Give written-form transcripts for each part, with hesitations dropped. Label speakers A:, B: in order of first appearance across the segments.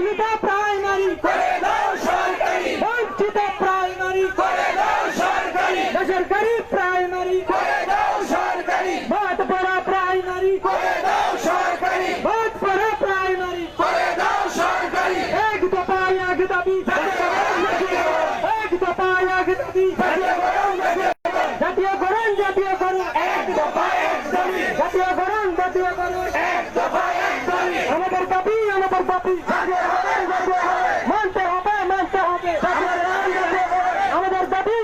A: বঞ্চিত প্রাইমারি
B: করে দাও সরকারি,
A: বঞ্চিত প্রাইমারি
B: করে দাও সরকারি,
A: বেসরকারি প্রাইমারি
B: করে দাও সরকারি,
A: বাদ পড়া প্রাইমারি
B: করে দাও সরকারি,
A: বাদ পড়া প্রাইমারি
B: করে দাও সরকারি।
A: এক দফা এক দাবি এক দফা এক দাবি জাতীয়করণ জাতীয়করণ
B: এক দফা এক দাবি,
A: জাতীয়করণ জাতীয়করণ
B: এক দফা এক দাবি,
A: আমাদের দাবি মানতে হবে মানতে হবে আমাদের দাবি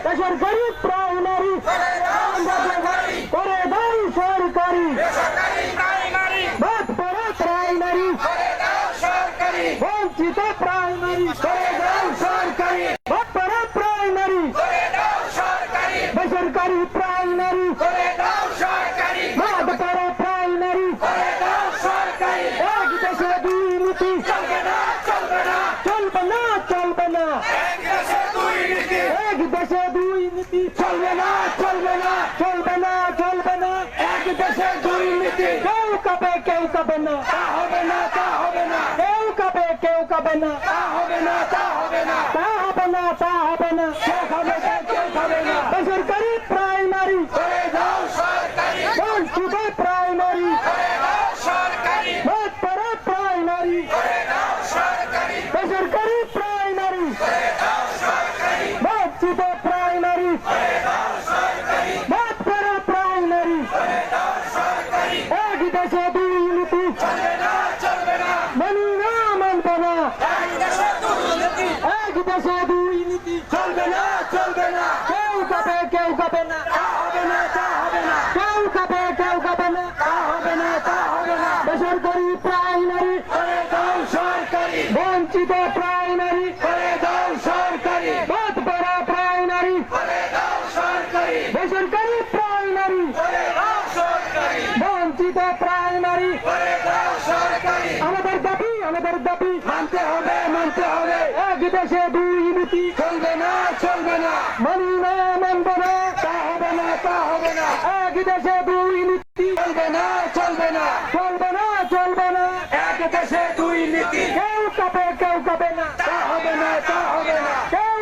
A: বেসরকারি প্রাইমারি
B: করে দাও সরকারি,
A: করে দাও সরকারি
B: বেসরকারি প্রাইমারি,
A: বাদ পড়া প্রাইমারি
B: করে দাও সরকারি,
A: বঞ্চিত প্রাইমারি
B: করে দাও সরকারি,
A: বাদ পড়া প্রাইমারি
B: করে দাও সরকারি,
A: বেসরকারি প্রাইমারি
B: করে দাও সরকারি,
A: বাদ পড়া প্রাইমারি
B: করে দাও সরকারি।
A: এক দেশে দুই নীতি
B: চলবে না, চলবে না,
A: চলবে না চলবে না
B: এক দেশে দুই নীতি,
A: এক দেশে দুই নীতি
B: চলবে না, চলবে না,
A: চলবে না চলবে না
B: এক দেশে দুই নীতি।
A: কেউ কাবে না
B: তা হবে না, তা হবে না,
A: কেউ কাবে না
B: তা হবে না, তা হবে না,
A: তা হবে না তা হবে না
B: কেউ খাবে না, কেউ খাবে না।
A: বেসরকারি প্রাইমারি
B: করে দাও সরকারি,
A: বঞ্চিত প্রাইমারি
B: করে দাও সরকারি,
A: বাদ পড়া প্রাইমারি
B: করে দাও সরকারি,
A: বেসরকারি প্রাইমারি
B: করে দাও সরকারি,
A: বঞ্চিত প্রাইমারি
B: করে দাও সরকারি,
A: বাদ পড়া প্রাইমারি
B: করে দাও সরকারি।
A: এক দেশে দুই নীতি
B: চলবে না, চলবে না,
A: মানি না মানব না
B: এক দেশে দুই নীতি,
A: এক দেশে দুই নীতি
B: চলবে না, চলবে না,
A: কেউ কাবে না
B: তা হবে না, তা হবে না,
A: কেউ কাবে না
B: তা হবে না, তা হবে না।
A: বেসরকারি প্রাইমারি
B: করে দাও সরকারি,
A: বঞ্চিত প্রাইমারি
B: করে দাও সরকারি,
A: বাদ পড়া প্রাইমারি
B: করে দাও সরকারি,
A: বেসরকারি প্রাইমারি
B: করে দাও সরকারি,
A: বঞ্চিত প্রাইমারি
B: করে দাও সরকারি।
A: আমাদের দাবি
B: মানতে হবে, মানতে হবে,
A: এক দেশে দুই নীতি
B: চলবে না, চলবে না,
A: মানি না মানব না
B: তা হবে না, তা হবে না,
A: এক দেশে দুই নীতি
B: চলবে না, চলবে না,
A: চলবে না চলবে না
B: এক দেশে দুই নীতি,
A: কেউ কাবে না
B: তা হবে না, তা হবে না,
A: কেউ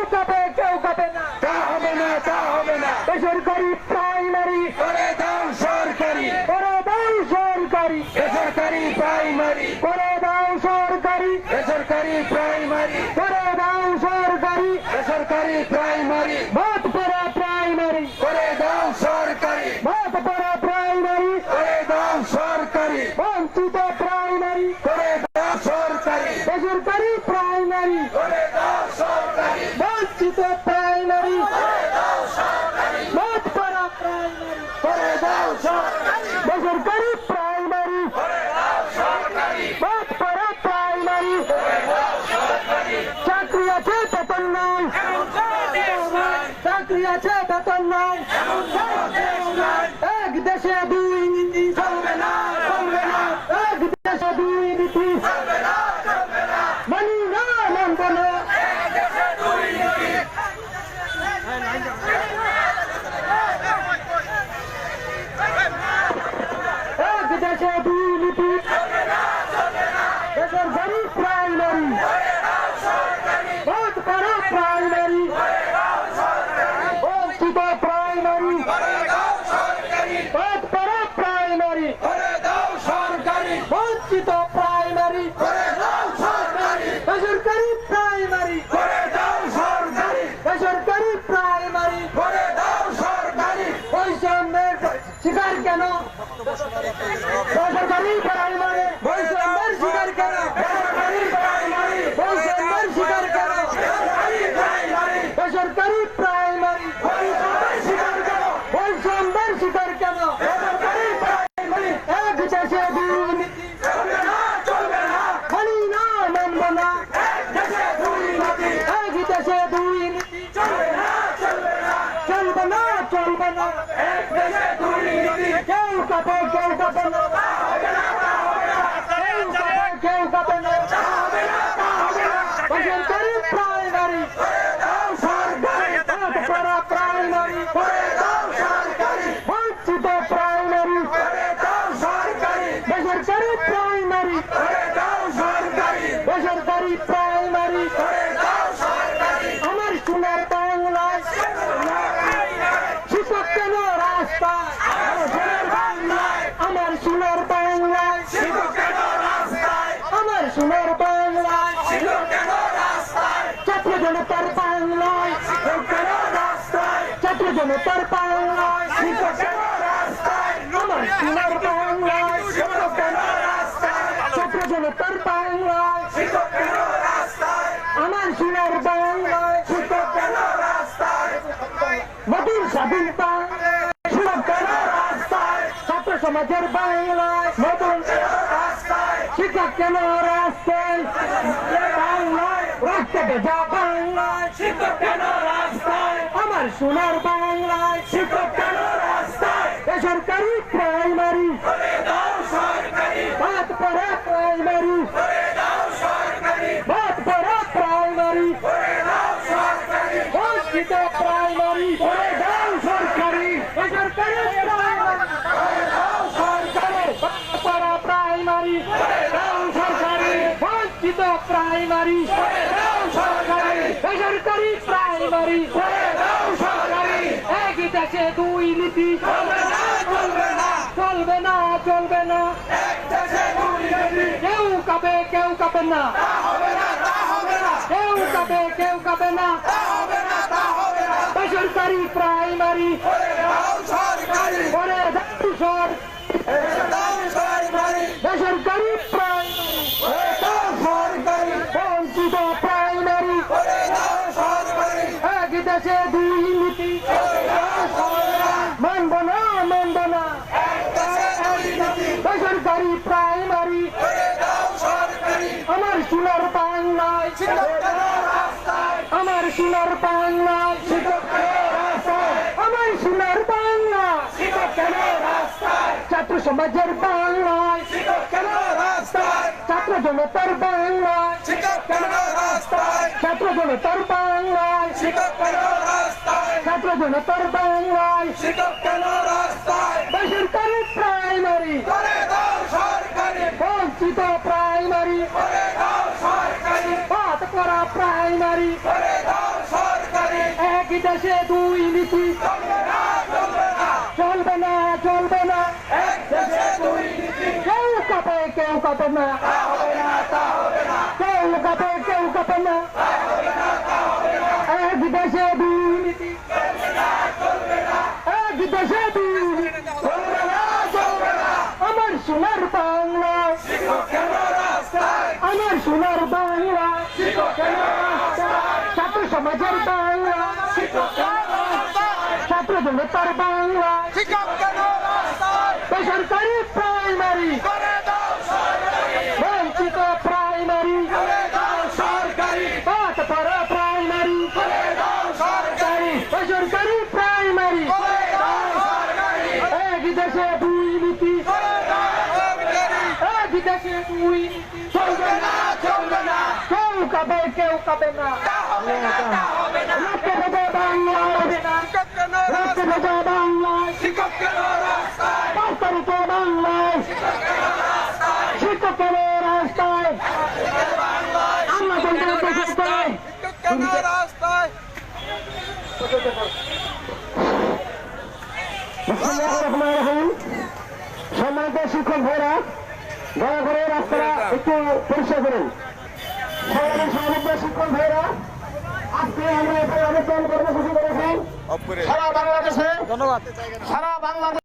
A: কাবে না
B: তা হবে না, তা হবে না।
A: বেসরকারি প্রাইমারি
B: করে দাও সরকারি,
A: করে দাও সরকারি
B: বেসরকারি প্রাইমারি,
A: করে দাও সরকারি
B: বেসরকারি প্রাইমারি,
A: করে দাও সরকারি
B: বেসরকারি প্রাইমারি,
A: বাদ পড়া প্রাইমারি
B: করে দাও সরকারি,
A: বাদ পড়া প্রাইমারি
B: করে দাও সরকারি,
A: বঞ্চিত প্রাইমারি
B: করে দাও সরকারি,
A: বেসরকারি প্রাইমারি
B: করে দাও সরকারি,
A: বঞ্চিত প্রাইমারি
B: করে দাও সরকারি,
A: বাদ পড়া প্রাইমারি
B: করে দাও সরকারি,
A: বেসরকারি প্রাইমারি
B: করে দাও সরকারি,
A: বাদ পড়া প্রাইমারি
B: করে দাও সরকারি।
A: চাকরি আছে বেতন নাই
B: এমন কোনো দেশ নাই,
A: চাকরি আছে বেতন নাই
B: এমন কোনো দেশ নাই,
A: এক দেশে দুই নীতি
B: চলবে না, চলবে না,
A: এক দেশে দুই নীতি
B: চলবে না, চলবে না,
A: মানি না মানব না
B: এক দেশে দুই নীতি।
A: এক দেশে দুই নীতি
B: চলবে না, চলবে না,
A: বেসরকারি প্রাইমারি
B: করে দাও সরকারি,
A: বাদ পড়া প্রাইমারি
B: করে দাও সরকারি,
A: বঞ্চিত প্রাইমারি
B: করে দাও সরকারি,
A: বাদ পড়া প্রাইমারি
B: করে দাও সরকারি,
A: বঞ্চিত প্রাইমারি
B: করে দাও সরকারি,
A: বেসরকারি প্রাইমারি
B: করে দাও সরকারি,
A: বেসরকারি প্রাইমারি
B: করে দাও সরকারি,
A: বৈষম্যের শিকার কেন বেসরকারি প্রাইমারি বৈষম্যের শিকার কেন
B: বেসরকারি প্রাইমারি,
A: বৈষম্যের শিকার কেন
B: বেসরকারি প্রাইমারি,
A: বেসরকারি প্রাইমারি
B: বৈষম্যের শিকার কেন?
A: বৈষম্যের শিকার কেন
B: বেসরকারি প্রাইমারি,
A: এক দেশে দুই নীতি
B: চলবে না, চলবে না,
A: মানি না মানব না
B: এক দেশে দুই নীতি,
A: এক দেশে দুই নীতি
B: চলবে না, চলবে না,
A: চলবে না চলবে না
B: এক দেশে দুই নীতি।
A: কেউ কাপে না
B: তা হবে না, তা হবে না,
A: কেউ কাপে না
B: তা হবে না, তা হবে না,
A: বেসরকারি প্রাইমারি
B: করে দাও সরকারি,
A: বাদ পড়া প্রাইমারি
B: করে দাও সরকারি,
A: বঞ্চিত প্রাইমারি
B: করে দাও সরকারি,
A: বেসরকারি প্রাইমারি
B: করে
A: সোনার বাংলায়
B: শিক্ষক কেন রাস্তায়
A: ছাত্র জনতার বাংলায়
B: শিক্ষক কেন রাস্তায়
A: ছাত্র জনতার বাংলায়
B: শিক্ষক কেন রাস্তায়
A: আমার সোনার বাংলায়
B: শিক্ষক কেন রাস্তায়
A: ছাত্র জনতার বাংলায়
B: শিক্ষক কেন রাস্তায়
A: আমার সোনার বাংলায়
B: শিক্ষক কেন রাস্তায়
A: নতুন স্বাধীনতা
B: শিক্ষক কেন রাস্তায়
A: ছাত্র সমাজের বাংলায়
B: নতুন কেন রাস্তায়
A: শিক্ষক কেন রাস্তায় বাংলায় রক্ত ভেজা বাংলায়
B: শিক্ষক কেন রাস্তায়
A: আমার সোনার বাংলায়
B: শিক্ষক কেন রাস্তায়
A: বেসরকারি প্রাইমারি
B: করে দাও সরকারি
A: বাদ পড়া প্রাইমারি
B: করে দাও সরকারি
A: বাদ পড়া প্রাইমারি
B: করে দাও সরকারি
A: বঞ্চিত প্রাইমারি
B: করে দাও সরকারি
A: বেসরকারি প্রাইমারি
B: করে দাও সরকারি
A: বাদ পড়া প্রাইমারি
B: করে দাও সরকারি
A: বঞ্চিত প্রাইমারি
B: করে দাও সরকারি
A: বেসরকারি প্রাইমারি
B: করে দাও সরকারি
A: একই দেশে দুই নীতি
B: চলবে না চলবে না
A: চলবে না চলবে না
B: এক দেশে দুই নীতি
A: কেউ কাবে কেউ কাবে না
B: তা হবে না তা হবে না
A: কেউ কাবে কেউ কাবে না
B: তা হবে না তা হবে না
A: বেসরকারি প্রাইমারি
B: করে দাও সরকারি
A: করে দাও সর
B: করে দাও সরকারি
A: বেসরকারি প্রাইমারি
B: করে দাও সরকারি
A: বঞ্চিত প্রাইমারি
B: করে দাও সরকারি
A: এক দেশে দুই নীতি
B: করে দাও সরকারি
A: মানব না মানব না
B: এক দেশে দুই নীতি
A: বেসরকারি প্রাইমারি
B: করে দাও সরকারি
A: আমার সোনার বাংলায়
B: শিক্ষক কেন রাস্তায়
A: আমার সোনার বাংলায়
B: শিক্ষক কেন রাস্তায়
A: আমার সোনার বাংলা
B: শিক্ষক কেন রাস্তায়
A: ছাত্র সমাজের বাংলায়
B: শিক্ষক কেন রাস্তায়
A: ছাত্র জনতার বাংলায়
B: শিক্ষক কেন রাস্তায়
A: ছাত্র জনতার বাংলায়
B: শিক্ষক কেন রাস্তায়
A: ছাত্র জনতার বাংলায়
B: শিক্ষক কেন রাস্তায়
A: বেসরকারি প্রাইমারি
B: করে দাও সরকারি
A: বঞ্চিত প্রাইমারি
B: করে দাও সরকারি
A: বাদ করা প্রাইমারি
B: করে দাও সরকারি
A: একই দেশে দুই নীতি
B: চলবে না চলবে না
A: চলবে না চলবে না
B: এক দেশে দুই নীতি
A: কেউ কাঁপে কেউ কাঁপে না
B: তা হবে না তা হবে না
A: কেউ কাঁপে কেউ কাঁপে না
B: তা হবে না তা হবে না
A: এক দেশে দুই নীতি
B: চলবে না চলবে না
A: এক দেশে দুই নীতি
B: চলবে না চলবে না
A: আমার সোনার বাংলা
B: শিক্ষক কেন রাস্তায়
A: আমার সোনার বাংলা
B: শিক্ষক কেন রাস্তায়
A: ছাত্র সমাজের বাংলা
B: শিক্ষক কেন রাস্তায়
A: ছাত্র জনতার বাংলা
B: শিক্ষক কেন রাস্তায়
A: বেসরকারি প্রাইমারি
B: করে দাও সরকারি
A: বঞ্চিত প্রাইমারি
B: করে দাও সরকারি
A: বাদ পড়া প্রাইমারি
B: করে দাও সরকারি
A: বেসরকারি প্রাইমারি
B: করে দাও সরকারি
A: এক দেশে দুই নীতি
B: করে দাও সরকারি
A: এক দেশে দুই নীতি
B: চলবে না চলবে না
A: কেউ কাঁপে কেউ কাঁপে না
B: তা হবে না তা হবে না
A: রক্ত ভেজা বাংলায়
B: শিক্ষক কেন
A: রক্ত
B: রাস্তায়
A: ভেজা বাংলায়
B: শিক্ষক কেন রাস্তায়
A: বাস্তরিত বাংলায়
B: শিক্ষক কেন রাস্তায়
A: শিক্ষকের রাস্তায় আমরা বলতে রাস্তায়
B: শিক্ষক কেন রাস্তায়
A: সম্মানিত শিক্ষক ভাইরা দয়া করে রাস্তাটা একটু পরিষ্কার করুন। সম্মানিত শিক্ষক ভাইরা আজকে আমরা এখানে অনুষ্ঠান কর্মসূচি করেছি সারা বাংলাদেশে সারা বাংলাদেশ